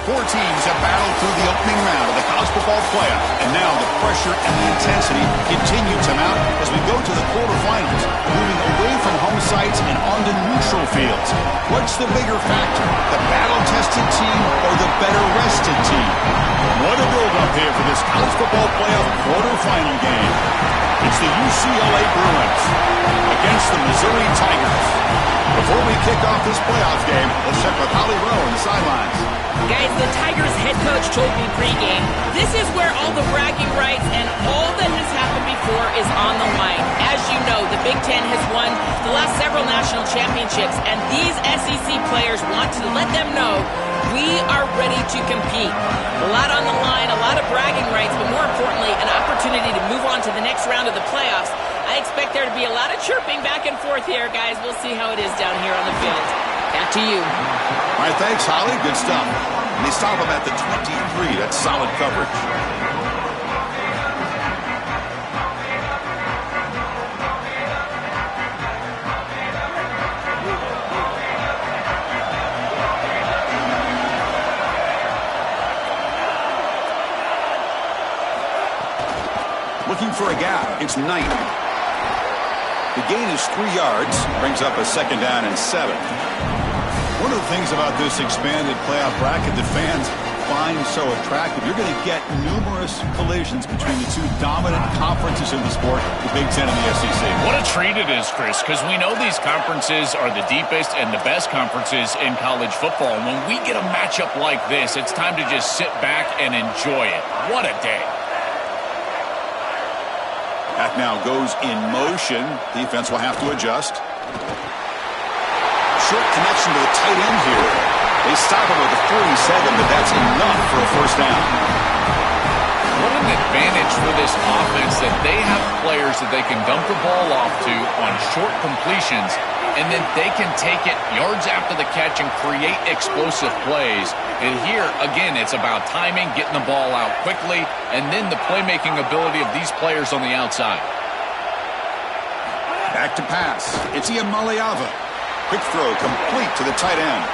Four teams have battled through the opening round of the college football playoff, and now the pressure and the intensity continue to mount as we go to the quarterfinals, moving away from home sites and onto neutral fields. What's the bigger factor, the battle-tested team or the better-rested team? What a build-up here for this college football playoff quarterfinal game. It's the UCLA Bruins against the Missouri Tigers. Before we kick off this playoff game, let's check with Holly Rowe on the sidelines. Guys, the Tigers head coach told me pregame, this is where all the bragging rights and all that has happened before is on the line. As you know, the Big Ten has won the last several national championships, and these SEC players want to let them know we are ready to compete. A lot on the line, a lot of bragging rights, but more importantly, an opportunity to move on to the next round of the playoffs. I expect there to be a lot of chirping back and forth here, guys. We'll see how it is down here on the field. Back to you. All right, thanks, Holly. Good stuff. And they stop him at the 23. That's solid coverage. Looking for a gap. It's Knight. The gain is 3 yards. Brings up a second down and 7. One of the things about this expanded playoff bracket that fans find so attractive, you're going to get numerous collisions between the two dominant conferences in the sport, the Big Ten and the SEC. What a treat it is, Chris, because we know these conferences are the deepest and the best conferences in college football. And when we get a matchup like this, it's time to just sit back and enjoy it. What a day. Pack now goes in motion. Defense will have to adjust. Short connection to the tight end here. They stop him with the 47, but that's enough for a first down. What an advantage for this offense that they have players that they can dump the ball off to on short completions, and then they can take it yards after the catch and create explosive plays. And here, again, it's about timing, getting the ball out quickly, and then the playmaking ability of these players on the outside. Back to pass. It's Iamaleava. Quick throw complete to the tight end.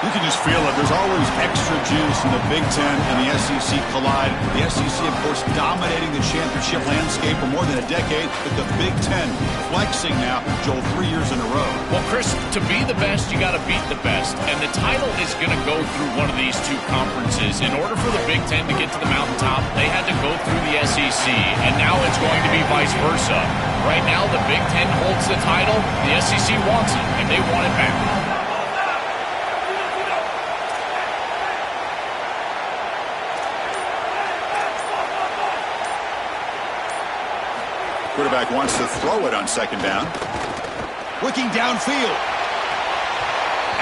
You can just feel it. There's always extra juice in the Big Ten and the SEC collide. The SEC, of course, dominating the championship landscape for more than a decade, but the Big Ten flexing now, Joel, 3 years in a row. Well, Chris, to be the best, you got to beat the best. And the title is going to go through one of these two conferences. In order for the Big Ten to get to the mountaintop, they had to go through the SEC, and now it's going to be vice versa. Right now, the Big Ten holds the title. The SEC wants it, and they want it back. Quarterback wants to throw it on second down. Looking downfield.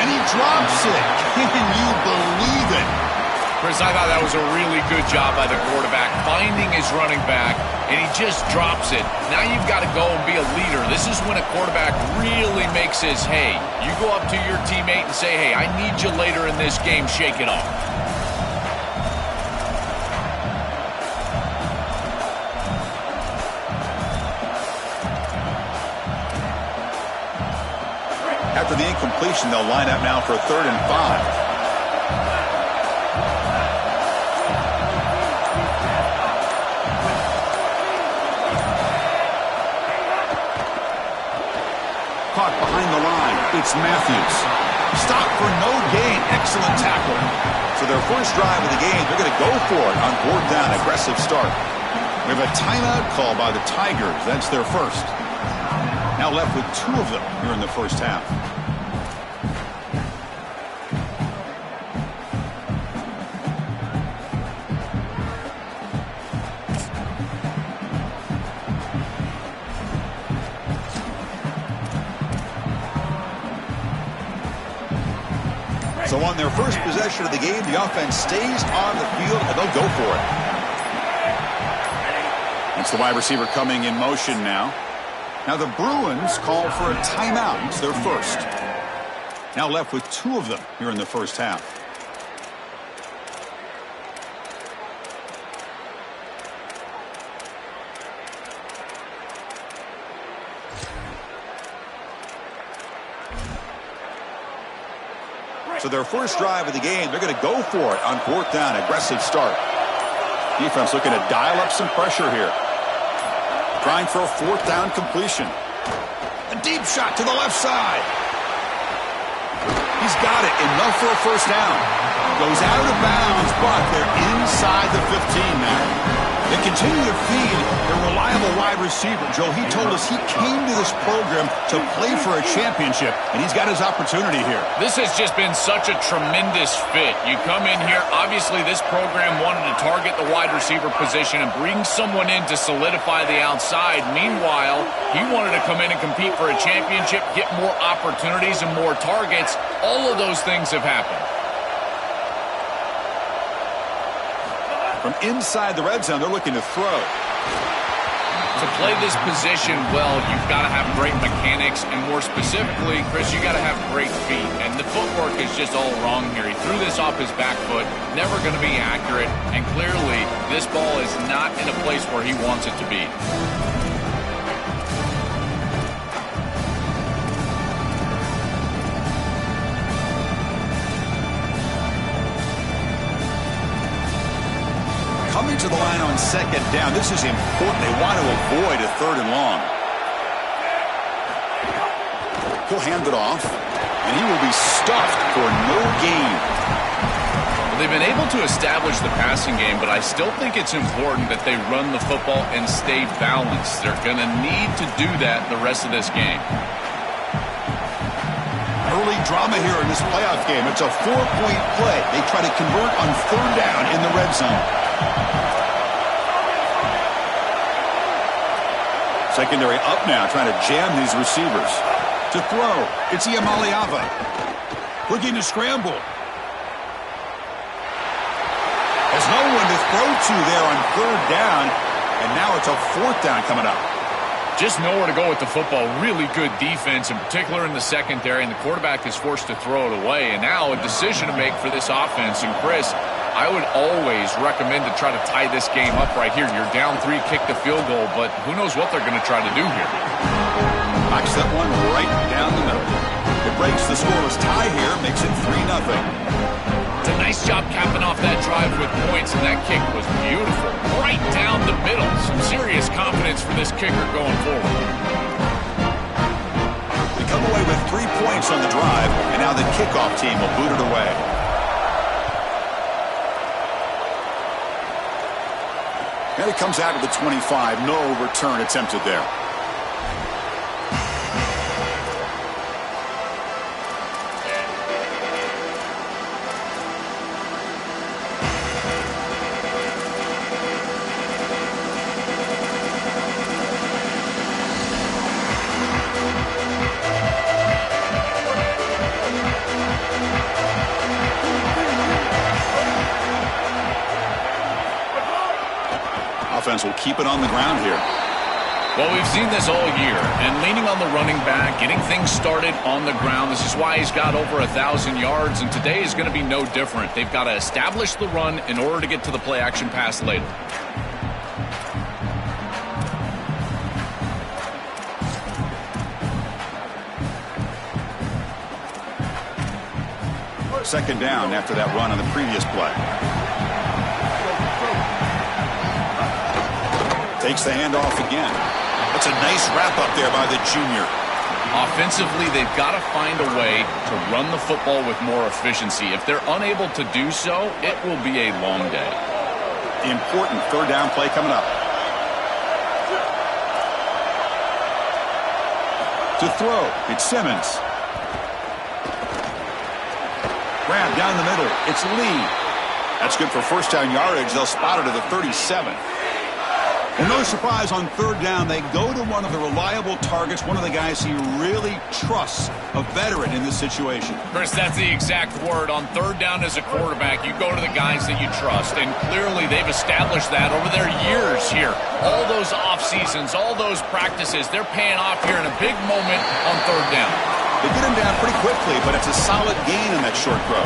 And he drops it. Can you believe it? Chris, I thought that was a really good job by the quarterback, finding his running back, and he just drops it. Now you've got to go and be a leader. This is when a quarterback really makes his hay. You go up to your teammate and say, hey, I need you later in this game. Shake it off. After the incompletion, they'll line up now for 3rd and 5. Caught behind the line. It's Matthews. Stop for no gain. Excellent tackle. So their first drive of the game, they're going to go for it on 4th down. Aggressive start. We have a timeout call by the Tigers. That's their first. Now left with 2 of them here in the first half. So on their first possession of the game, the offense stays on the field, and they'll go for it. It's the wide receiver coming in motion now. Now the Bruins call for a timeout. It's their first. Now left with 2 of them here in the first half. So their first drive of the game, they're going to go for it on 4th down. Aggressive start. Defense looking to dial up some pressure here. Trying for a 4th down completion. A deep shot to the left side. He's got it. Enough for a first down. Goes out of bounds, but they're inside the 15 now. They continue to feed their reliable wide receiver. Joe, he told us he came to this program to play for a championship, and he's got his opportunity here. This has just been such a tremendous fit. You come in here, obviously this program wanted to target the wide receiver position and bring someone in to solidify the outside. Meanwhile, he wanted to come in and compete for a championship, get more opportunities and more targets. All of those things have happened. From inside the red zone, they're looking to throw. To play this position well, you've got to have great mechanics, and more specifically, Chris, you got to have great feet. And the footwork is just all wrong here. He threw this off his back foot, never going to be accurate, and clearly this ball is not in a place where he wants it to be. Coming to the line on 2nd down. This is important. They want to avoid a 3rd and long. He'll hand it off, and he will be stuffed for no gain. Well, they've been able to establish the passing game, but I still think it's important that they run the football and stay balanced. They're going to need to do that the rest of this game. Early drama here in this playoff game. It's a 4-point play. They try to convert on 3rd down in the red zone. Secondary up now, trying to jam these receivers. To throw, it's Iamaleava. Looking to scramble. There's no one to throw to there on 3rd down, and now it's a 4th down coming up. Just nowhere to go with the football. Really good defense, in particular in the secondary, and the quarterback is forced to throw it away. And now a decision to make for this offense. And Chris, I would always recommend to try to tie this game up right here. You're down 3, kick the field goal, but who knows what they're going to try to do here. Knocks that one right down the middle. It breaks the scoreless tie here, makes it 3-0. It's a nice job capping off that drive with points, and that kick was beautiful. Right down the middle. Some serious confidence for this kicker going forward. They come away with 3 points on the drive, and now the kickoff team will boot it away. And it comes out of the 25. No return attempted there. Offense will keep it on the ground here. Well, we've seen this all year, and leaning on the running back, getting things started on the ground. This is why he's got over 1,000 yards, and today is going to be no different. They've got to establish the run in order to get to the play-action pass later. Second down after that run on the previous play. Takes the handoff again. That's a nice wrap-up there by the junior. Offensively, they've got to find a way to run the football with more efficiency. If they're unable to do so, it will be a long day. The important 3rd down play coming up. To throw, it's Simmons. Grab down the middle, it's Lee. That's good for first down yardage. They'll spot it at the 37. Well, no surprise on 3rd down. They go to one of the reliable targets, one of the guys he really trusts, a veteran in this situation. Chris, that's the exact word. On 3rd down as a quarterback, you go to the guys that you trust, and clearly they've established that over their years here. All those off seasons, all those practices, they're paying off here in a big moment on 3rd down. They get him down pretty quickly, but it's a solid gain in that short throw.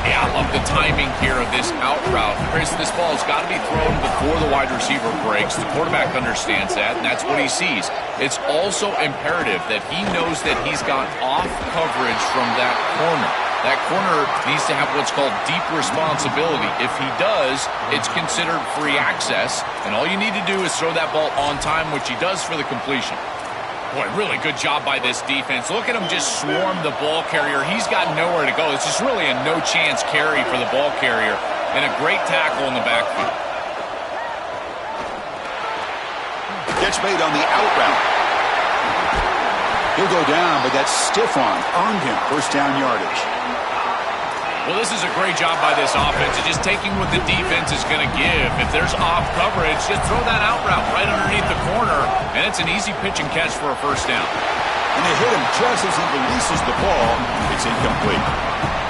Yeah, I love the timing here of this out route. Chris, this ball's got to be thrown before the wide receiver breaks. The quarterback understands that, and that's what he sees. It's also imperative that he knows that he's got off coverage from that corner. that corner needs to have what's called deep responsibility. If he does, it's considered free access, and all you need to do is throw that ball on time, which he does for the completion. Boy, really good job by this defense. Look at him just swarm the ball carrier. He's got nowhere to go. It's just really a no-chance carry for the ball carrier, and a great tackle in the backfield. Gets made on the out route. He'll go down, but that stiff arm earned him first down yardage. Well, this is a great job by this offense. It's just taking what the defense is going to give. If there's off coverage, just throw that out route right underneath the corner, and it's an easy pitch and catch for a first down. And they hit him just as he releases the ball. It's incomplete.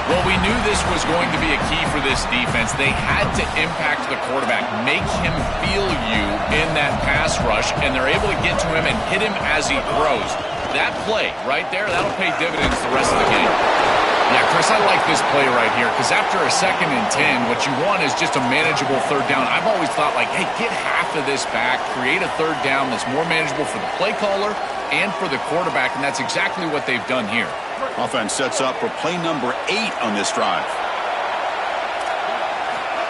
Well, we knew this was going to be a key for this defense. They had to impact the quarterback, make him feel you in that pass rush, and they're able to get to him and hit him as he throws. That play right there, that'll pay dividends the rest of the game. Yeah, Chris, I like this play right here because after a 2nd and 10, what you want is just a manageable third down. I've always thought, like, hey, get half of this back, create a third down that's more manageable for the play caller and for the quarterback, and that's exactly what they've done here. Offense sets up for play number 8 on this drive.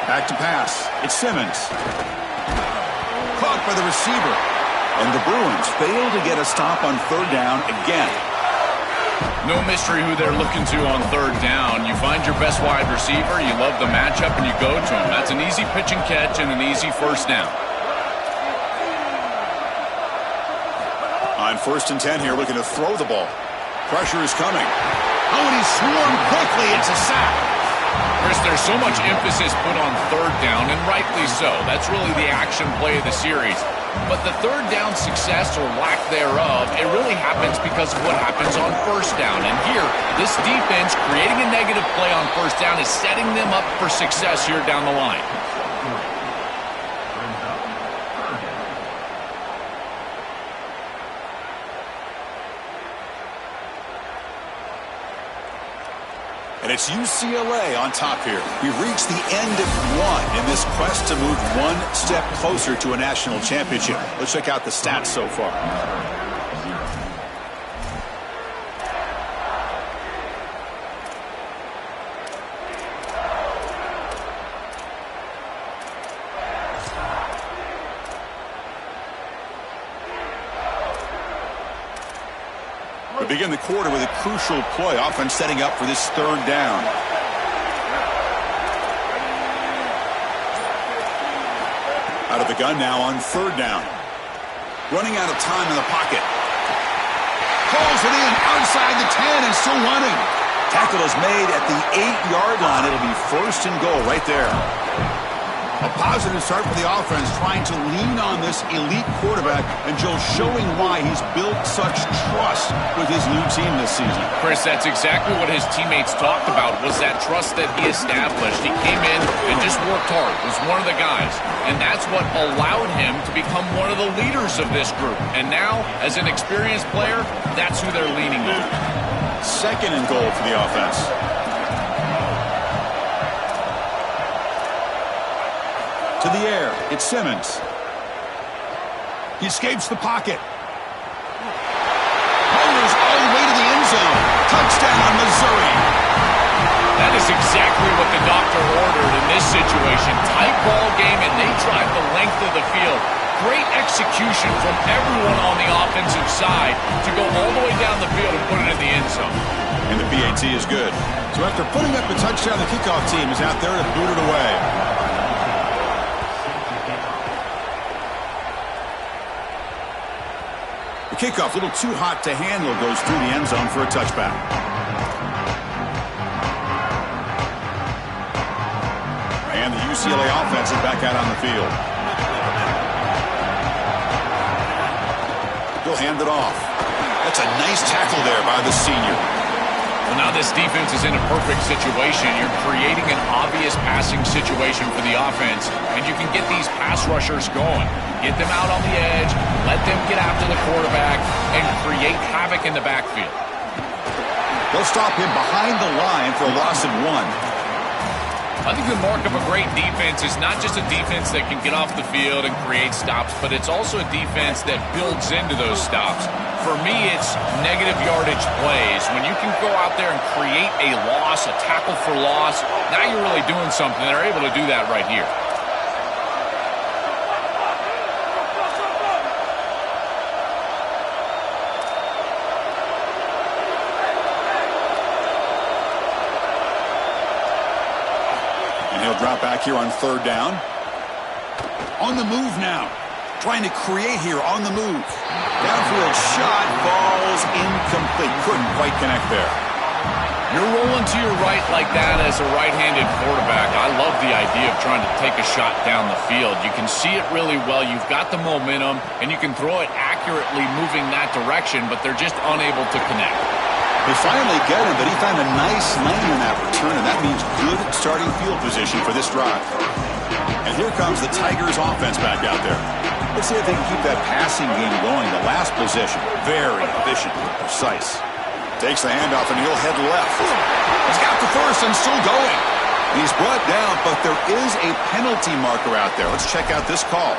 Back to pass. It's Simmons. Caught by the receiver. And the Bruins fail to get a stop on third down again. No mystery who they're looking to on third down. You find your best wide receiver, you love the matchup, and you go to him. That's an easy pitch and catch and an easy first down. On 1st and 10 here, looking to throw the ball. Pressure is coming. Oh, and he's swarmed quickly. It's a sack. Chris, there's so much emphasis put on third down, and rightly so. That's really the action play of the series. But the third down success or lack thereof, it really happens because of what happens on first down. And here, this defense creating a negative play on first down is setting them up for success here down the line. And it's UCLA on top here. We've reached the end of one in this quest to move one step closer to a national championship. Let's check out the stats so far. We begin the quarter with a crucial play. Offense setting up for this third down. Out of the gun now on third down. Running out of time in the pocket. Calls it in outside the 10 and still running. Tackle is made at the 8-yard line. It'll be 1st and goal right there. A positive start for the offense, trying to lean on this elite quarterback, and Joe showing why he's built such trust with his new team this season. Chris, that's exactly what his teammates talked about, was that trust that he established. He came in and just worked hard, was one of the guys, and that's what allowed him to become one of the leaders of this group. And now, as an experienced player, that's who they're leaning on. 2nd and goal for the offense. To the air, it's Simmons. He escapes the pocket. Holder's all the way to the end zone. Touchdown, Missouri. That is exactly what the doctor ordered in this situation. Tight ball game, and they drive the length of the field. Great execution from everyone on the offensive side to go all the way down the field and put it in the end zone. And the PAT is good. So after putting up a touchdown, the kickoff team is out there to boot it away. The kickoff, a little too hot to handle, goes through the end zone for a touchback. And the UCLA offense is back out on the field. He'll hand it off. That's a nice tackle there by the senior. Well, now this defense is in a perfect situation. You're creating an obvious passing situation for the offense, and you can get these pass rushers going. Get them out on the edge, let them get after the quarterback, and create havoc in the backfield. They'll stop him behind the line for a loss of 1. I think the mark of a great defense is not just a defense that can get off the field and create stops, but it's also a defense that builds into those stops. For me, it's negative yardage plays. When you can go out there and create a loss, a tackle for loss, now you're really doing something. They're able to do that right here. He'll drop back here on third down. On the move now. Trying to create here on the move. Downfield shot. Ball's incomplete. Couldn't quite connect there. You're rolling to your right like that as a right-handed quarterback. I love the idea of trying to take a shot down the field. You can see it really well. You've got the momentum, and you can throw it accurately moving that direction, but they're just unable to connect. They finally get him, but he found a nice lane in that return, and that means good starting field position for this drive. And here comes the Tigers offense back out there. Let's see if they can keep that passing game going. The last possession, very efficient and precise. Takes the handoff, and he'll head left. He's got the first and still going. He's brought down, but there is a penalty marker out there. Let's check out this call.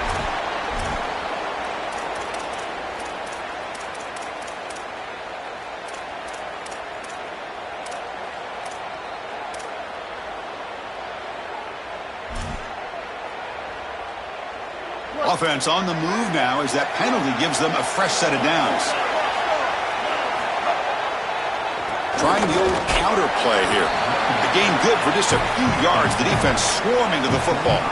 Offense on the move now as that penalty gives them a fresh set of downs. Trying the old counter play here. The gain good for just a few yards. The defense swarming to the football.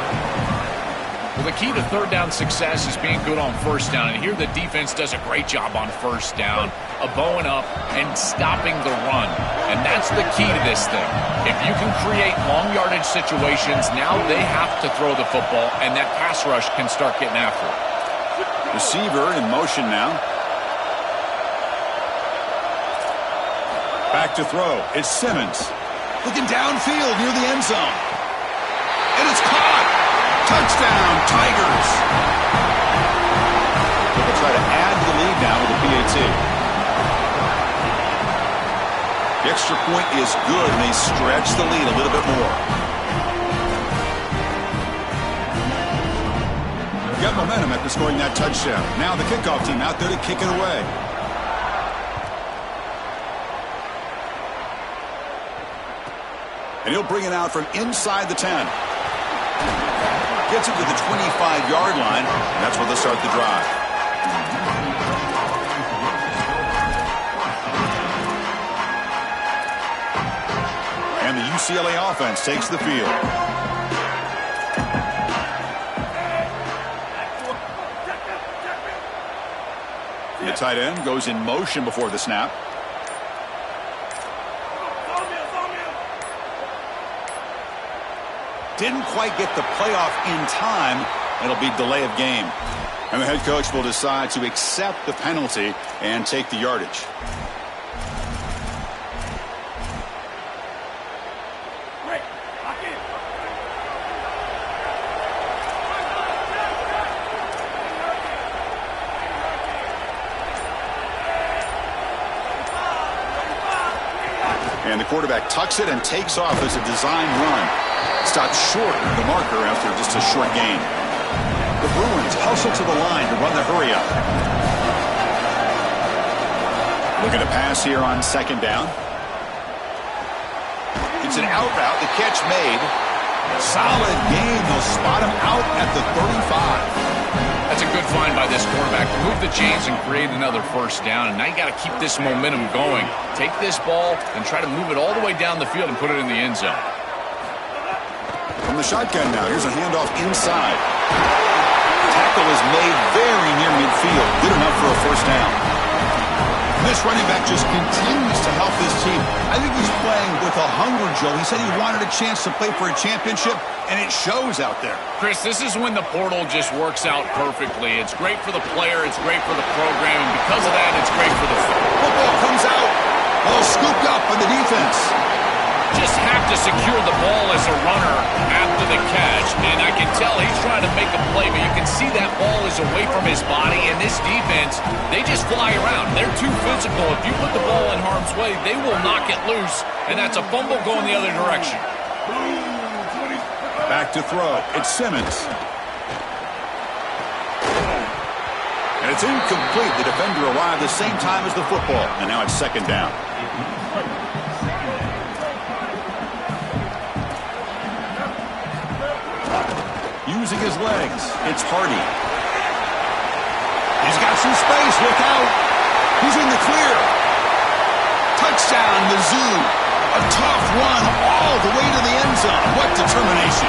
Well, the key to third down success is being good on first down. And here the defense does a great job on first down, bowing up and stopping the run. And that's the key to this thing. If you can create long yardage situations, now they have to throw the football, and that pass rush can start getting after it. Receiver in motion now. Back to throw. It's Simmons. Looking downfield near the end zone. And it's caught. Touchdown, Tigers. They'll try to add to the lead now with a PAT. The extra point is good, and they stretch the lead a little bit more. Got momentum after scoring that touchdown. Now the kickoff team out there to kick it away. And he'll bring it out from inside the 10. Gets it to the 25-yard line, and that's where they'll start the drive. And the UCLA offense takes the field. The tight end goes in motion before the snap. Didn't quite get the playoff in time. It'll be delay of game. And the head coach will decide to accept the penalty and take the yardage. And the quarterback tucks it and takes off as a design run. Stopped short of the marker after just a short gain. The Bruins hustle to the line to run the hurry up. Looking to pass here on second down. It's an out route. The catch made. Solid gain. They'll spot him out at the 35. That's a good find by this quarterback to move the chains and create another first down. And now you got to keep this momentum going. Take this ball and try to move it all the way down the field and put it in the end zone. From the shotgun now, here's a handoff inside. Tackle is made very near midfield. Good enough for a first down. This running back just continues to help this team. I think he's playing with a hunger, Joe. He said he wanted a chance to play for a championship, and it shows out there. Chris, this is when the portal just works out perfectly. It's great for the player. It's great for the program. And because of that, it's great for the football comes out. Well, scooped up by the defense. Just have to secure the ball as a runner after the catch. And I can tell he's trying to make a play, but you can see that ball is away from his body. And this defense, they just fly around. They're too physical. If you put the ball in harm's way, they will knock it loose. And that's a fumble going the other direction. Back to throw. It's Simmons. And it's incomplete. The defender arrived the same time as the football. And now it's second down. Using his legs. It's Hardy. He's got some space. Look out. He's in the clear. Touchdown, Mizzou. A tough run all the way to the end zone. What determination.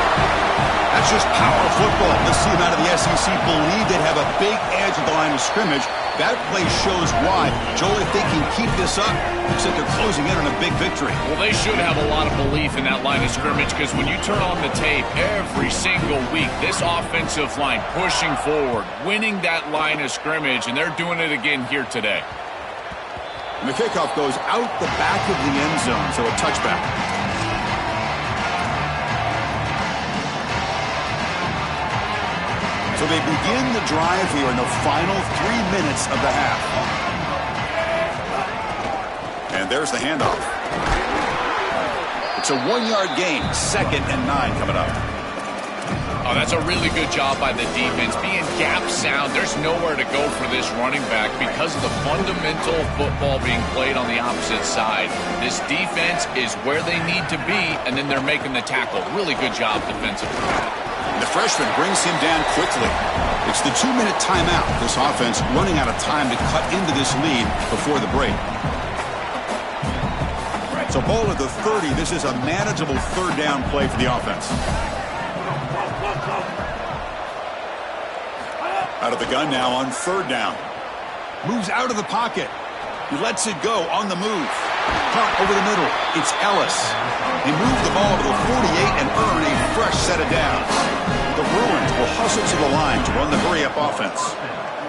That's just power football. Let's see him out of the SEC. Believe they'd have a big edge at the line of scrimmage. That play shows why. Joel, if they can keep this up, looks like they're closing in on a big victory. Well, they should have a lot of belief in that line of scrimmage because when you turn on the tape every single week, this offensive line pushing forward, winning that line of scrimmage, and they're doing it again here today. And the kickoff goes out the back of the end zone, so a touchback. So they begin the drive here in the final 3 minutes of the half. And there's the handoff. It's a 1-yard gain, 2nd and 9 coming up. Oh, that's a really good job by the defense. Being gap sound, there's nowhere to go for this running back because of the fundamental football being played on the opposite side. This defense is where they need to be, and then they're making the tackle. Really good job defensively. The freshman brings him down quickly. It's the 2-minute timeout. This offense running out of time to cut into this lead before the break. So ball at the 30. This is a manageable third down play for the offense. Out of the gun now on third down. Moves out of the pocket. He lets it go on the move. Punt over the middle. It's Ellis. They move the ball to the 48 and earn a fresh set of downs. The Bruins will hustle to the line to run the hurry-up offense.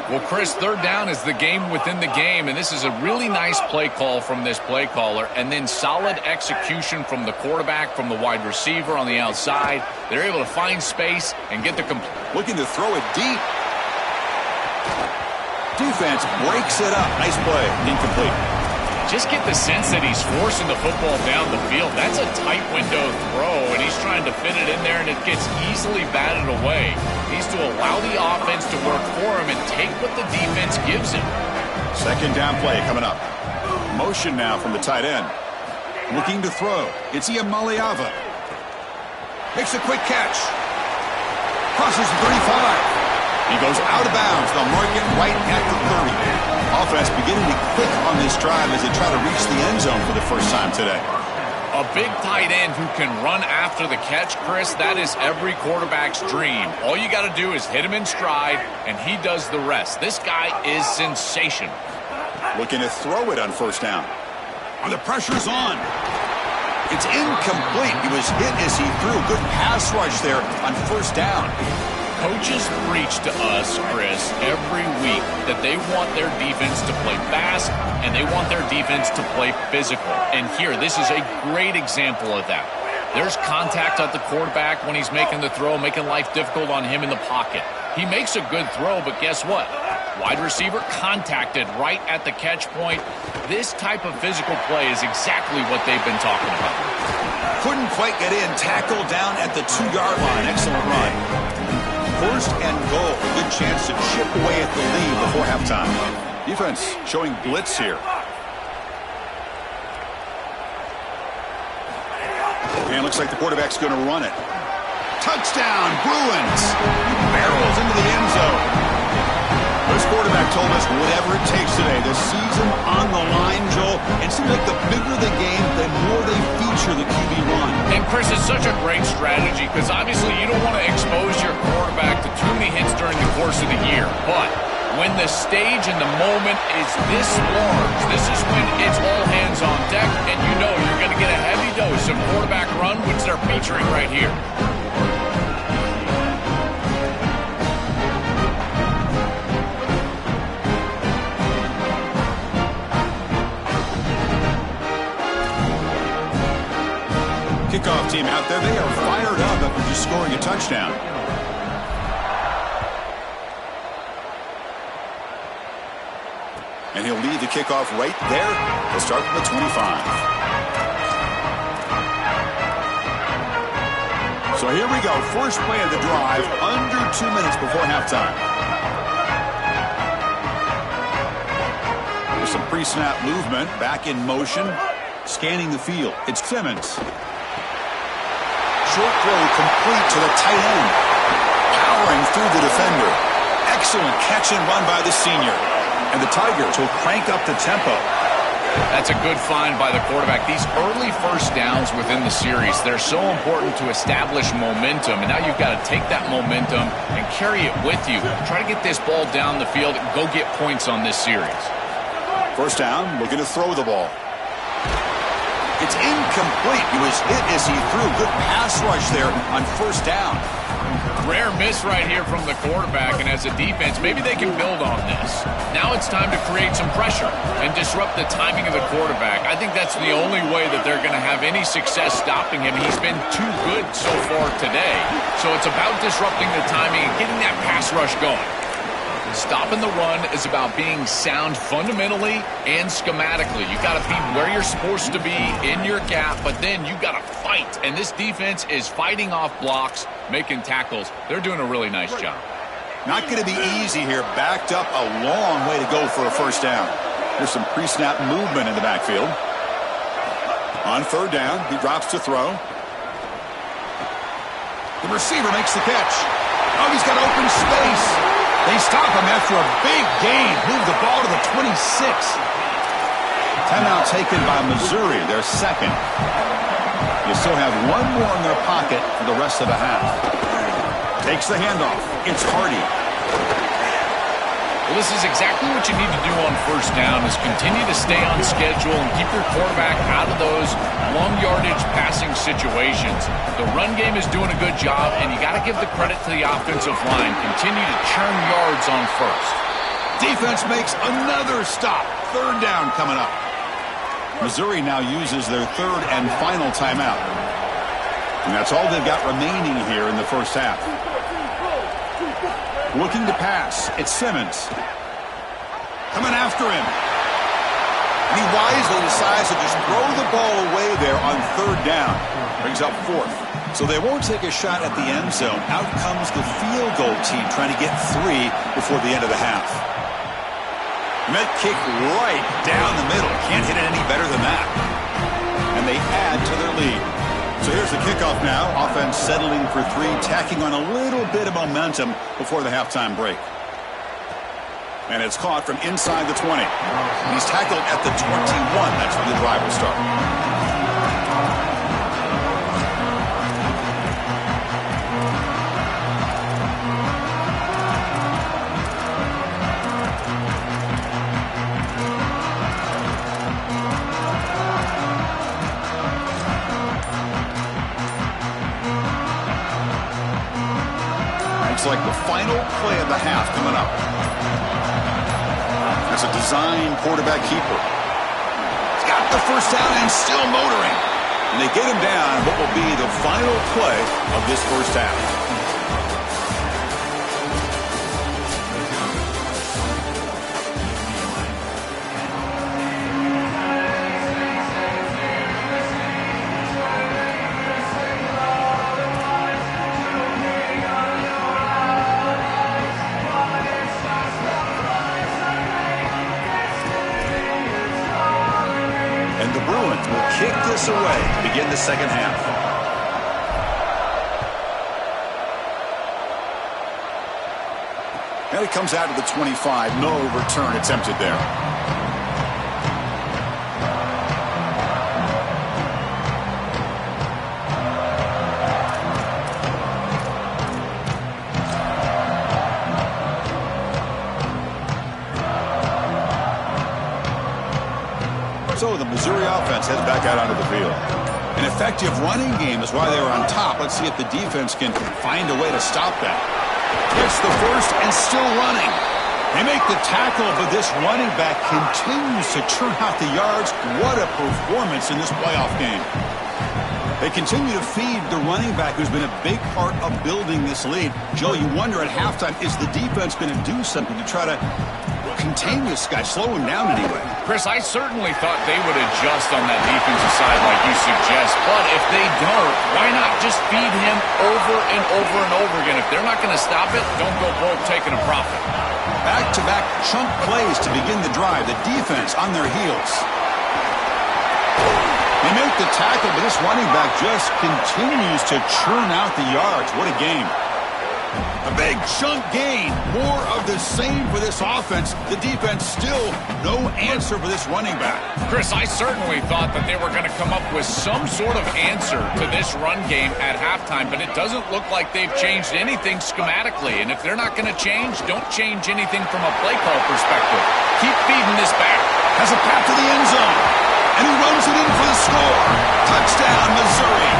Well, Chris, third down is the game within the game, and this is a really nice play call from this play caller, and then solid execution from the quarterback, from the wide receiver on the outside. They're able to find space and get the looking to throw it deep. Defense breaks it up. Nice play. Incomplete. Just get the sense that he's forcing the football down the field. That's a tight window throw, and he's trying to fit it in there, and it gets easily batted away. He needs to allow the offense to work for him and take what the defense gives him. Second down play coming up. Motion now from the tight end. Looking to throw. It's Iamaleava. Makes a quick catch. Crosses the 35. He goes out of bounds. They'll mark it right at the 30. Offense beginning to click on this drive as they try to reach the end zone for the first time today. A big tight end who can run after the catch, Chris, that is every quarterback's dream. All you got to do is hit him in stride, and he does the rest. This guy is sensational. Looking to throw it on first down. And the pressure's on. It's incomplete. He was hit as he threw. Good pass rush there on first down. Coaches preach to us, Chris, every week that they want their defense to play fast and they want their defense to play physical. And here, this is a great example of that. There's contact at the quarterback when he's making the throw, making life difficult on him in the pocket. He makes a good throw, but guess what? Wide receiver contacted right at the catch point. This type of physical play is exactly what they've been talking about. Couldn't quite get in. Tackled down at the 2-yard line. Excellent run. First and goal. A good chance to chip away at the lead before halftime. Defense showing blitz here. And looks like the quarterback's going to run it. Touchdown, Bruins. Barrels into the end zone. This quarterback told us whatever it takes today. The season on the line, Joel. It seems like the bigger the game, the more they feature the QB run. And, Chris, it's such a great strategy because obviously you don't want to expose your quarterback to too many hits during the course of the year. But when the stage and the moment is this large, this is when it's all hands on deck, and you know you're going to get a heavy dose of quarterback run, which they're featuring right here. Kickoff team out there, they are fired up after just scoring a touchdown. And he'll lead the kickoff right there. He'll start from the 25. So here we go. First play of the drive, under 2 minutes before halftime. There's some pre-snap movement, back in motion, scanning the field. It's Simmons. Short throw complete to the tight end. Powering through the defender. Excellent catch and run by the senior. And the Tigers will crank up the tempo. That's a good find by the quarterback. These early first downs within the series, they're so important to establish momentum. And now you've got to take that momentum and carry it with you. Try to get this ball down the field and go get points on this series. First down, looking to throw the ball. It's incomplete. He was hit as he threw. Good pass rush there on first down. Rare miss right here from the quarterback, and as a defense, maybe they can build on this. Now it's time to create some pressure and disrupt the timing of the quarterback. I think that's the only way that they're going to have any success stopping him. He's been too good so far today. So it's about disrupting the timing and getting that pass rush going. Stopping the run is about being sound fundamentally and schematically. You got to be where you're supposed to be in your gap, but then you got to fight. And this defense is fighting off blocks, making tackles. They're doing a really nice job. Not going to be easy here. Backed up a long way to go for a first down. There's some pre-snap movement in the backfield. On third down, he drops to throw. The receiver makes the catch. Oh, he's got open space. They stop him after a big gain. Move the ball to the 26. Timeout taken by Missouri, their second. You still have one more in their pocket for the rest of the half. Takes the handoff. It's Hardy. Well, this is exactly what you need to do on first down is continue to stay on schedule and keep your quarterback out of those long yardage passing situations. The run game is doing a good job, and you got to give the credit to the offensive line. Continue to churn yards on first. Defense makes another stop. Third down coming up. Missouri now uses their third and final timeout. And that's all they've got remaining here in the first half. Looking to pass. It's Simmons. Coming after him. And he wisely decides to just throw the ball away there on third down. Brings up fourth. So they won't take a shot at the end zone. Out comes the field goal team trying to get 3 before the end of the half. Met kick right down the middle. Can't hit it any better than that. And they add to their lead. So here's the kickoff now. Offense settling for 3, tacking on a little bit of momentum before the halftime break. And it's caught from inside the 20. He's tackled at the 21. That's where the drive will start. Like the final play of the half coming up. That's a design quarterback keeper. He's got the first down and still motoring. And they get him down what will be the final play of this first half. Kick this away to begin the second half. And it comes out to the 25. No return attempted there. So the Missouri offense heads back out onto the field. An effective running game is why they were on top. Let's see if the defense can find a way to stop that. It's the first and still running. They make the tackle, but this running back continues to churn out the yards. What a performance in this playoff game. They continue to feed the running back who's been a big part of building this lead. Joe, you wonder at halftime, is the defense going to do something to try to contain this guy, slow him down anyway? Chris, I certainly thought they would adjust on that defensive side like you suggest, but if they don't, why not just feed him over and over and over again? If they're not going to stop it, don't go broke taking a profit. Back-to-back chunk plays to begin the drive. The defense on their heels. They make the tackle, but this running back just continues to churn out the yards. What a game. A big chunk gain. More of the same for this offense. The defense still no answer for this running back. Chris, I certainly thought that they were going to come up with some sort of answer to this run game at halftime, but it doesn't look like they've changed anything schematically. And if they're not going to change, don't change anything from a play call perspective. Keep feeding this back. Has a path to the end zone. And he runs it in for the score. Touchdown, Missouri.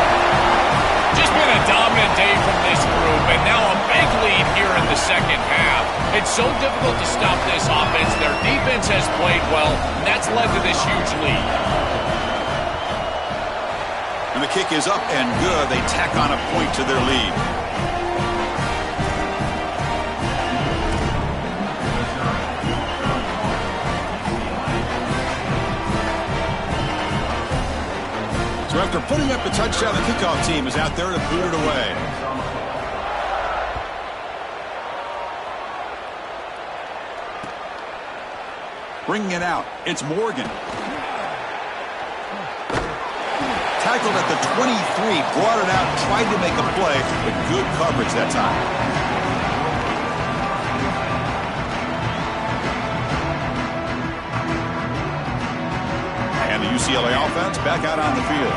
Just been a dominant day from this group, and now a big lead here in the second half. It's so difficult to stop this offense. Their defense has played well, and that's led to this huge lead. And the kick is up and good. They tack on a point to their lead. So after putting up the touchdown, the kickoff team is out there to boot it away. Bringing it out, it's Morgan. Tackled at the 23, brought it out, tried to make a play, but good coverage that time. And the UCLA offense back out on the field.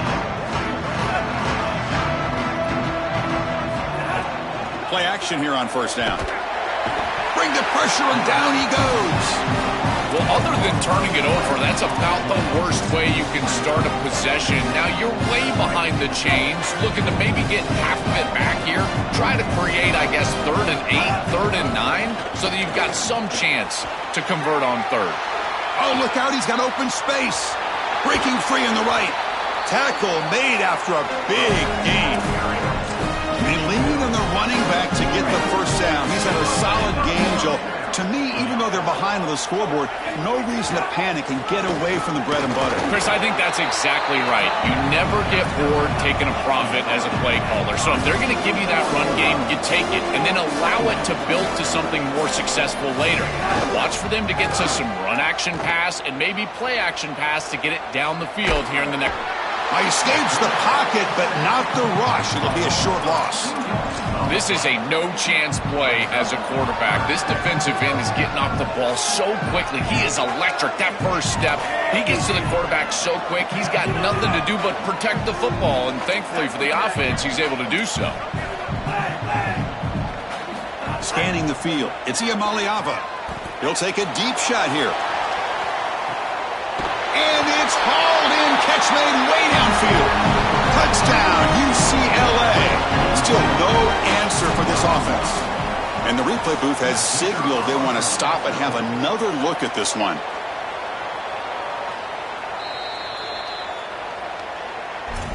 Play action here on first down. Bring the pressure and down he goes. Well, other than turning it over, that's about the worst way you can start a possession. Now, you're way behind the chains, looking to maybe get half of it back here. Try to create, I guess, 3rd and 8, 3rd and 9, so that you've got some chance to convert on 3rd. Oh, look out, he's got open space. Breaking free in the right. Tackle made after a big gain. They lean on the running back to get the first down. He's had a solid game, Joe. To me, even though they're behind on the scoreboard, no reason to panic and get away from the bread and butter. Chris, I think that's exactly right. You never get bored taking a profit as a play caller. So if they're going to give you that run game, you take it and then allow it to build to something more successful later. Watch for them to get to some run action pass and maybe play action pass to get it down the field here in the next. He escapes the pocket, but not the rush. It'll be a short loss. This is a no-chance play as a quarterback. This defensive end is getting off the ball so quickly. He is electric. That first step, he gets to the quarterback so quick, he's got nothing to do but protect the football. And thankfully for the offense, he's able to do so. Scanning the field, it's Iamaleava. He'll take a deep shot here. And it's hauled in, catch made way downfield. Touchdown, UCLA. Still no answer for this offense. And the replay booth has signaled they want to stop and have another look at this one.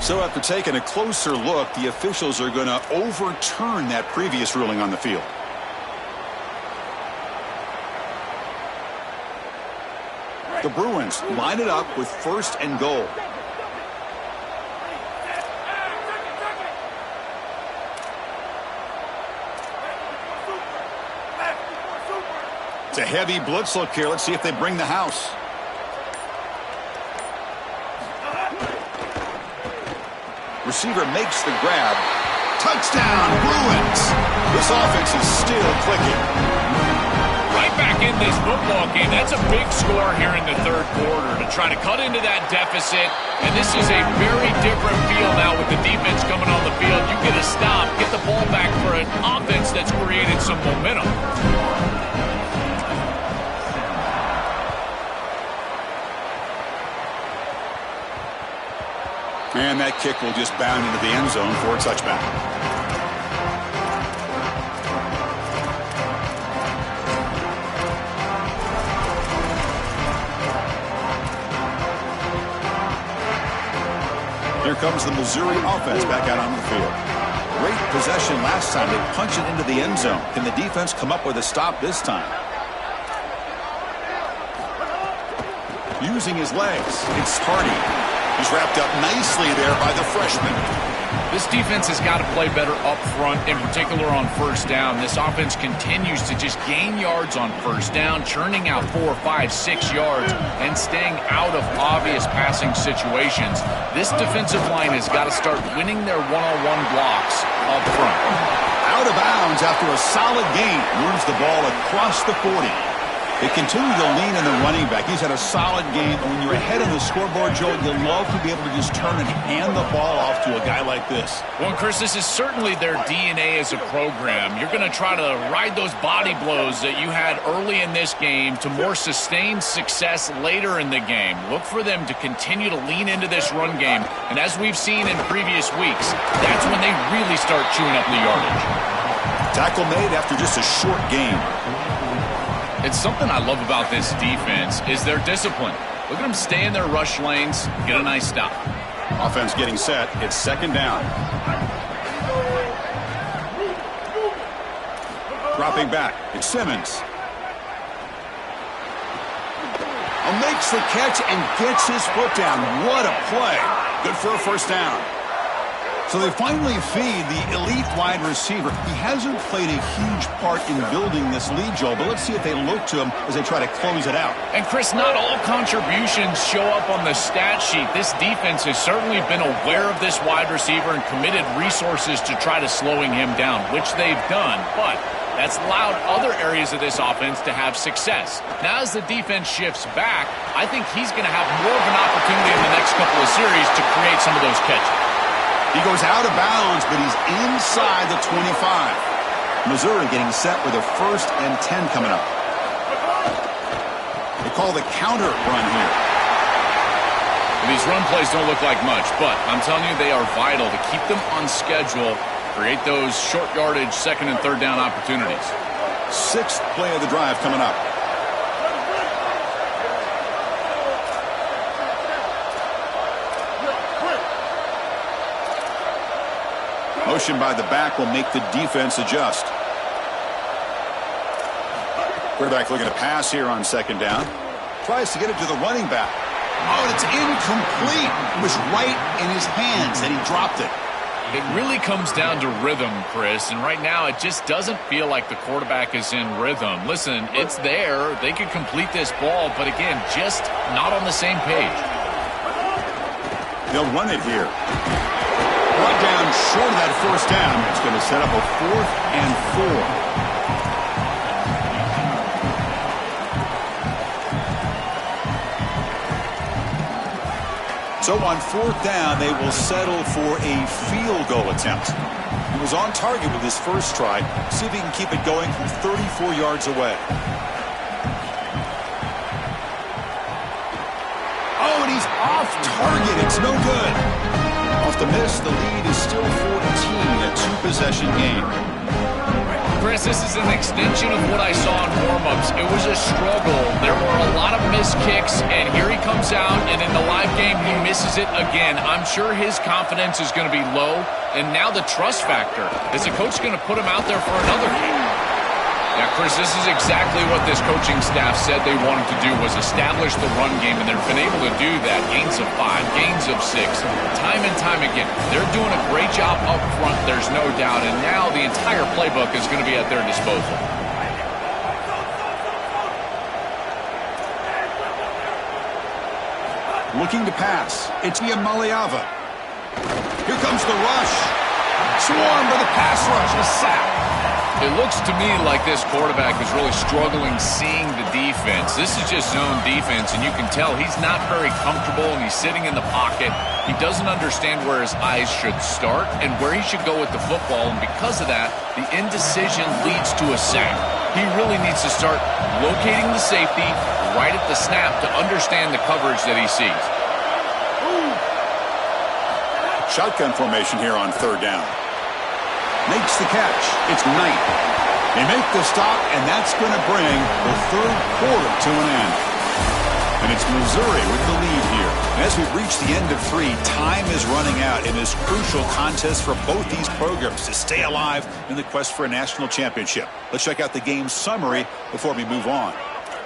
So after taking a closer look, the officials are going to overturn that previous ruling on the field. The Bruins line it up with 1st and goal. It's a heavy blitz look here. Let's see if they bring the house. Receiver makes the grab. Touchdown, Bruins! This offense is still clicking. Right back in this football game. That's a big score here in the 3rd quarter to try to cut into that deficit. And this is a very different feel now with the defense coming on the field. You get a stop, get the ball back for an offense that's created some momentum. And that kick will just bound into the end zone for a touchback. Here comes the Missouri offense back out on the field. Great possession last time. They punch it into the end zone. Can the defense come up with a stop this time? Using his legs, it's Hardy. He's wrapped up nicely there by the freshman. This defense has got to play better up front, in particular on first down. This offense continues to just gain yards on first down, churning out 4, 5, 6 yards, and staying out of obvious passing situations. This defensive line has got to start winning their one-on-one blocks up front. Out of bounds after a solid gain. Moves the ball across the 40. They continue to lean in the running back. He's had a solid game. And when you're ahead of the scoreboard, Joe, you love to be able to just turn and hand the ball off to a guy like this. Well, Chris, this is certainly their DNA as a program. You're going to try to ride those body blows that you had early in this game to more sustained success later in the game. Look for them to continue to lean into this run game. And as we've seen in previous weeks, that's when they really start chewing up the yardage. Tackle made after just a short game. It's something I love about this defense is their discipline. Look at them stay in their rush lanes, get a nice stop. Offense getting set. It's second down. Dropping back. It's Simmons. Makes the catch and gets his foot down. What a play. Good for a first down. So they finally feed the elite wide receiver. He hasn't played a huge part in building this lead, Joel, but let's see if they look to him as they try to close it out. And, Chris, not all contributions show up on the stat sheet. This defense has certainly been aware of this wide receiver and committed resources to try to slowing him down, which they've done, but that's allowed other areas of this offense to have success. Now, as the defense shifts back, I think he's going to have more of an opportunity in the next couple of series to create some of those catches. He goes out of bounds, but he's inside the 25. Missouri getting set with a 1st and 10 coming up. They call the counter run here. These run plays don't look like much, but I'm telling you they are vital to keep them on schedule, create those short yardage 2nd and 3rd down opportunities. 6th play of the drive coming up. Motion by the back will make the defense adjust. Quarterback looking to pass here on 2nd down. Tries to get it to the running back. Oh, and it's incomplete. It was right in his hands, and he dropped it. It really comes down to rhythm, Chris, and right now it just doesn't feel like the quarterback is in rhythm. Listen, it's there. They could complete this ball, but again, just not on the same page. They'll run it here. Brought down short of that 1st down. It's going to set up a 4th and 4. So on 4th down, they will settle for a field goal attempt. He was on target with his first try. See if he can keep it going from 34 yards away. Oh, and he's off target. It's no good. Off the miss, the lead is still 14, a 2-possession game. Chris, this is an extension of what I saw in warm-ups. It was a struggle. There were a lot of missed kicks, and here he comes out, and in the live game, he misses it again. I'm sure his confidence is going to be low, and now the trust factor. Is the coach going to put him out there for another game? Yeah, Chris, this is exactly what this coaching staff said they wanted to do, was establish the run game, and they've been able to do that. Gains of 5, gains of 6, time and time again. They're doing a great job up front, there's no doubt, and now the entire playbook is going to be at their disposal. Looking to pass. It's Maliava. Here comes the rush. Swarmed by the pass rush. A sack. It looks to me like this quarterback is really struggling seeing the defense. This is just zone defense, and you can tell he's not very comfortable, and he's sitting in the pocket. He doesn't understand where his eyes should start and where he should go with the football, and because of that, the indecision leads to a sack. He really needs to start locating the safety right at the snap to understand the coverage that he sees. Shotgun formation here on 3rd down. Makes the catch. It's Knight. They make the stop, and that's going to bring the 3rd quarter to an end. And it's Missouri with the lead here. And as we reach the end of 3, time is running out in this crucial contest for both these programs to stay alive in the quest for a national championship. Let's check out the game summary before we move on.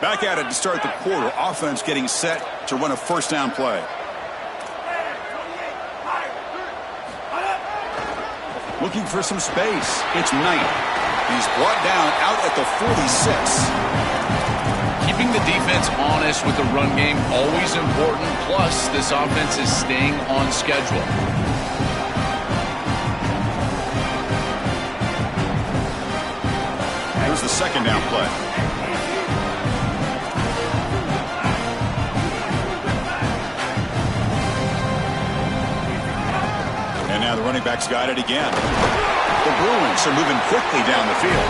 Back at it to start the quarter. Offense getting set to run a 1st down play. Looking for some space. It's Knight. He's brought down out at the 46. Keeping the defense honest with the run game, always important. Plus, this offense is staying on schedule. Here's the second down play. And now the running back's got it again. The Bruins are moving quickly down the field.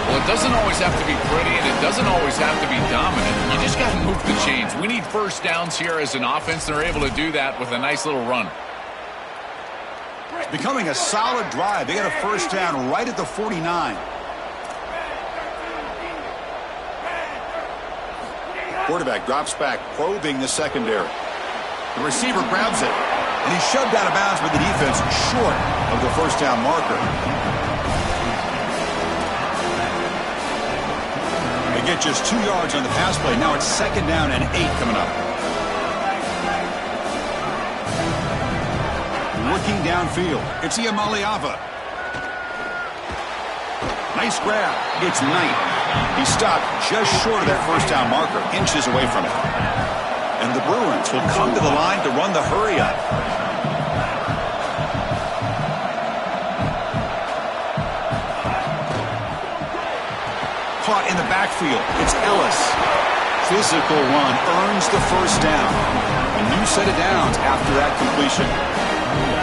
Well, it doesn't always have to be pretty, and it doesn't always have to be dominant. You just got to move the chains. We need first downs here as an offense. They're able to do that with a nice little run. It's becoming a solid drive. They got a first down right at the 49. Quarterback drops back, probing the secondary. The receiver grabs it, and he's shoved out of bounds by the defense short of the first down marker. They get just 2 yards on the pass play. Now it's second down and 8 coming up. Looking downfield, it's Iamaleava. Nice grab. It's Knight. He stopped just short of that first down marker, inches away from it. And the Bruins will come to the line to run the hurry up. Caught in the backfield. It's Ellis. Physical run earns the first down. A new set of downs after that completion.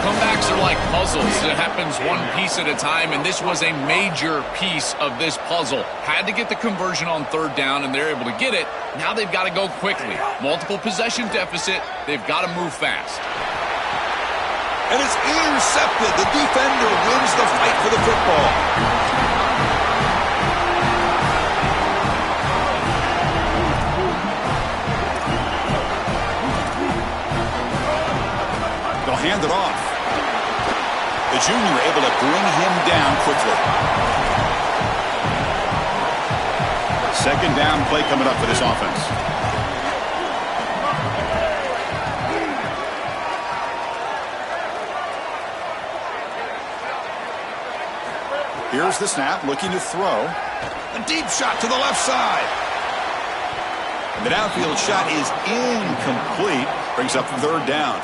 Comebacks are like puzzles. It happens one piece at a time, and this was a major piece of this puzzle. Had to get the conversion on third down, and they're able to get it. Now they've got to go quickly. Multiple possession deficit. They've got to move fast. And it's intercepted. The defender wins the fight for the football. They'll hand it off. The junior able to bring him down quickly. Second down play coming up for this offense. Here's the snap, looking to throw. A deep shot to the left side. And the downfield shot is incomplete. Brings up third down.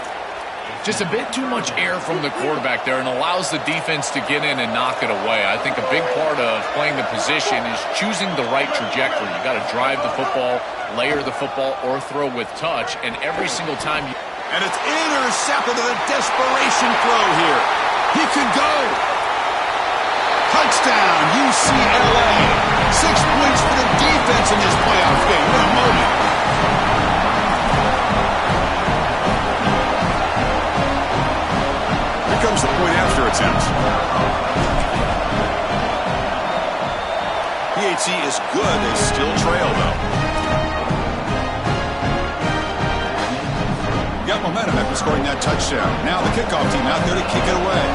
Just a bit too much air from the quarterback there and allows the defense to get in and knock it away. I think a big part of playing the position is choosing the right trajectory. You got to drive the football, layer the football, or throw with touch. And every single time you... And it's intercepted with a desperation throw here. He could go. Touchdown, UCLA. 6 points for the defense in this playoff game. What a moment. Here comes the point after attempt. PHC is good. They still trail, though. Got momentum after scoring that touchdown. Now the kickoff team out there to kick it away.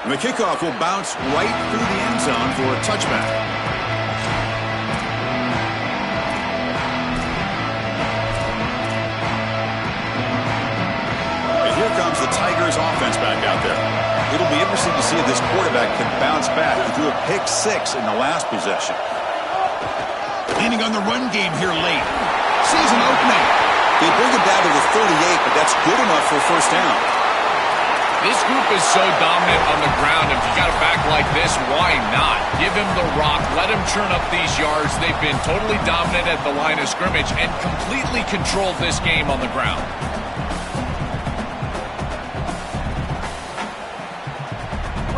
And the kickoff will bounce right through the end zone for a touchback. And here comes the Tigers offense back out there. It'll be interesting to see if this quarterback can bounce back. He threw a pick-6 in the last possession. Leaning on the run game here late. Sees an opening. They bring him down to the 38, but that's good enough for a first down. This group is so dominant on the ground. If you got a back like this, why not? Give him the rock. Let him churn up these yards. They've been totally dominant at the line of scrimmage and completely controlled this game on the ground.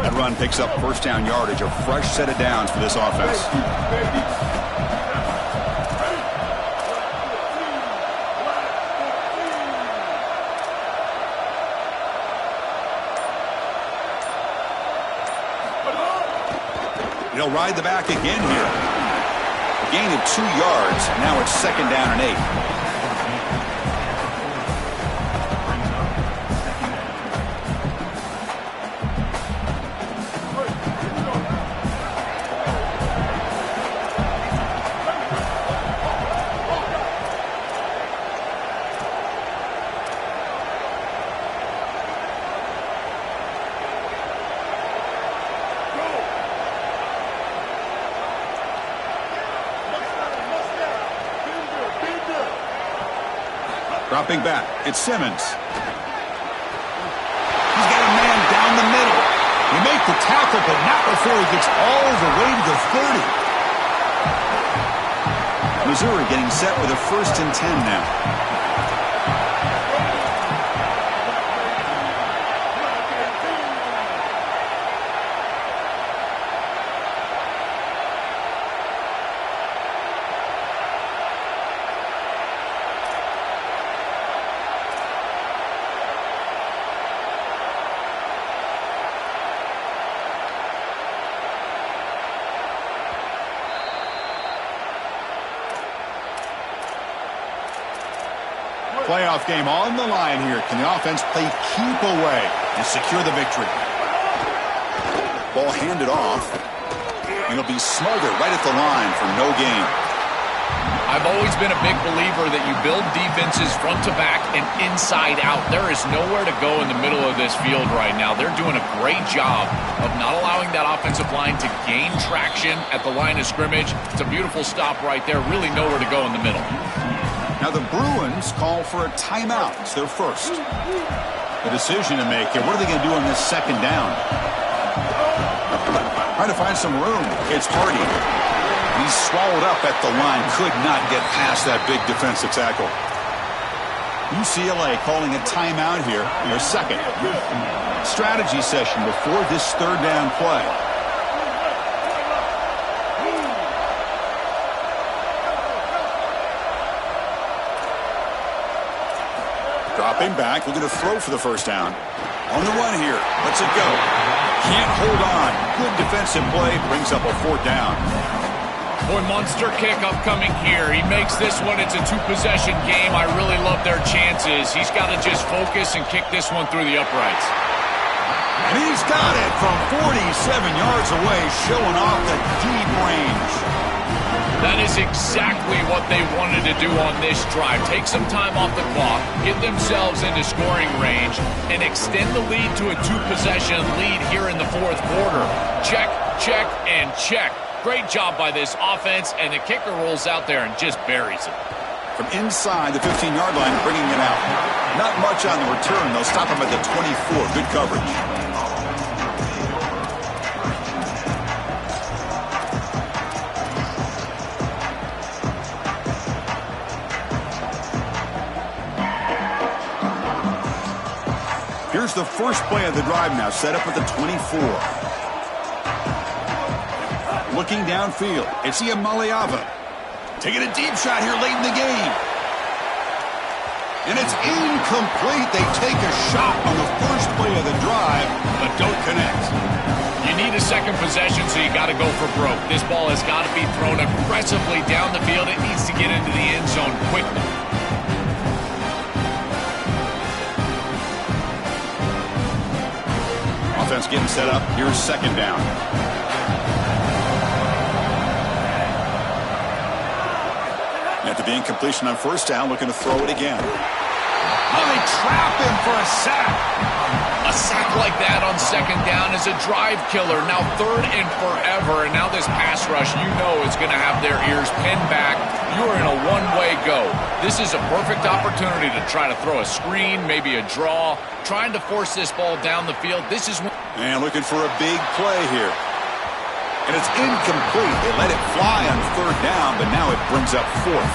That run picks up first down yardage. A fresh set of downs for this offense. He'll ride the back again here. A gain of 2 yards. Now it's second down and 8. Dropping back, it's Simmons. He's got a man down the middle. He makes the tackle, but not before he gets all the way to the 30. Missouri getting set with a 1st and 10 now. Playoff game on the line here. Can the offense play keep away and secure the victory? Ball handed off. And it'll be smothered right at the line for no gain. I've always been a big believer that you build defenses front to back and inside out. There is nowhere to go in the middle of this field right now. They're doing a great job of not allowing that offensive line to gain traction at the line of scrimmage. It's a beautiful stop right there. Really nowhere to go in the middle. Now the Bruins call for a timeout. It's their first. The decision to make here. What are they going to do on this 2nd down? Trying to find some room. It's Hardy. He's swallowed up at the line. Could not get past that big defensive tackle. UCLA calling a timeout here in their 2nd. Strategy session before this 3rd down play. Dropping back, looking to throw for the 1st down. On the run here, lets it go. Can't hold on. Good defensive play, brings up a 4th down. Boy, monster kick upcoming here. He makes this one. It's a 2-possession game. I really love their chances. He's got to just focus and kick this one through the uprights. And he's got it from 47 yards away, showing off the deep range. That is exactly what they wanted to do on this drive. Take some time off the clock, get themselves into scoring range, and extend the lead to a 2-possession lead here in the 4th quarter. Check, check, and check. Great job by this offense, and the kicker rolls out there and just buries it. From inside the 15-yard line, bringing it out. Not much on the return. They'll stop him at the 24. Good coverage. Here's the first play of the drive now, set up at the 24. Looking downfield, it's Iamaleava. Taking a deep shot here late in the game. And it's incomplete. They take a shot on the first play of the drive, but don't connect. You need a 2nd possession, so you got to go for broke. This ball has got to be thrown aggressively down the field. It needs to get into the end zone quickly. Offense getting set up. Here's 2nd down. After being completion on 1st down, looking to throw it again. Oh, they trap him for a sack. A sack like that on 2nd down is a drive killer. Now 3rd and forever, and now this pass rush, you know, is going to have their ears pinned back. You are in a one-way go. This is a perfect opportunity to try to throw a screen, maybe a draw, trying to force this ball down the field. This is and looking for a big play here. And it's incomplete. They let it fly on 3rd down, but now it brings up 4th.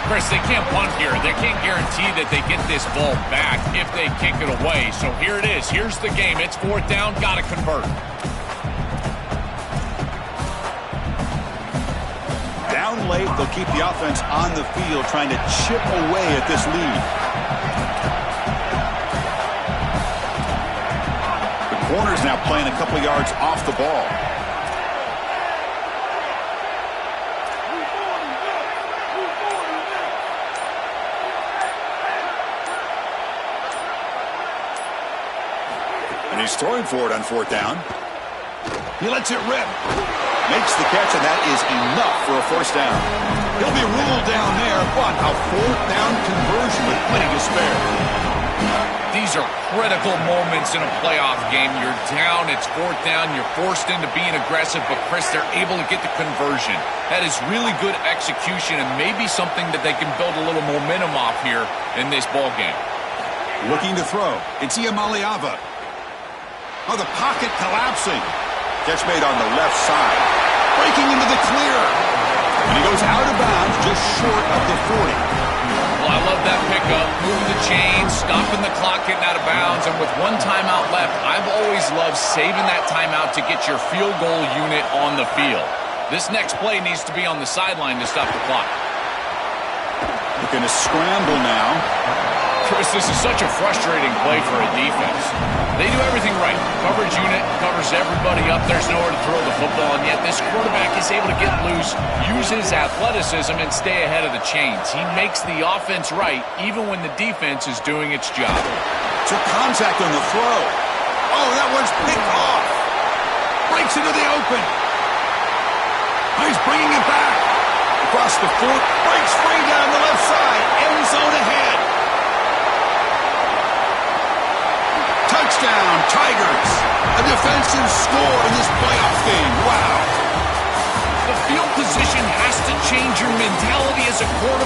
Chris, they can't punt here. They can't guarantee that they get this ball back if they kick it away. So here it is. Here's the game. It's 4th down. Got to convert. Down late, they'll keep the offense on the field, trying to chip away at this lead. The corner's now playing a couple yards off the ball. And he's throwing for it on 4th down. He lets it rip. Makes the catch, and that is enough for a 1st down. He'll be ruled down there, but a 4th down conversion with plenty to spare. These are critical moments in a playoff game. You're down, it's fourth down, you're forced into being aggressive, but Chris, they're able to get the conversion. That is really good execution and maybe something that they can build a little momentum off here in this ball game. Looking to throw. It's Iamaleava. Oh, the pocket collapsing. Catch made on the left side. Breaking into the clear. And he goes out of bounds just short of the 40. Well, I love that pickup, moving the chains, stopping the clock, getting out of bounds, and with one timeout left, I've always loved saving that timeout to get your field goal unit on the field. This next play needs to be on the sideline to stop the clock. Looking to scramble now. Chris, this is such a frustrating play for a defense. They do everything right. Coverage unit covers everybody up. There's nowhere to throw the football, and yet this quarterback is able to get loose, use his athleticism, and stay ahead of the chains. He makes the offense right, even when the defense is doing its job. Took contact on the throw. Oh, that one's picked off. Breaks into the open. Oh, he's bringing it back. Across the 4, breaks free down the left side. End zone ahead. Touchdown, Tigers. A defensive score in this playoff game. Wow. The field position has to change your mentality as a quarterback.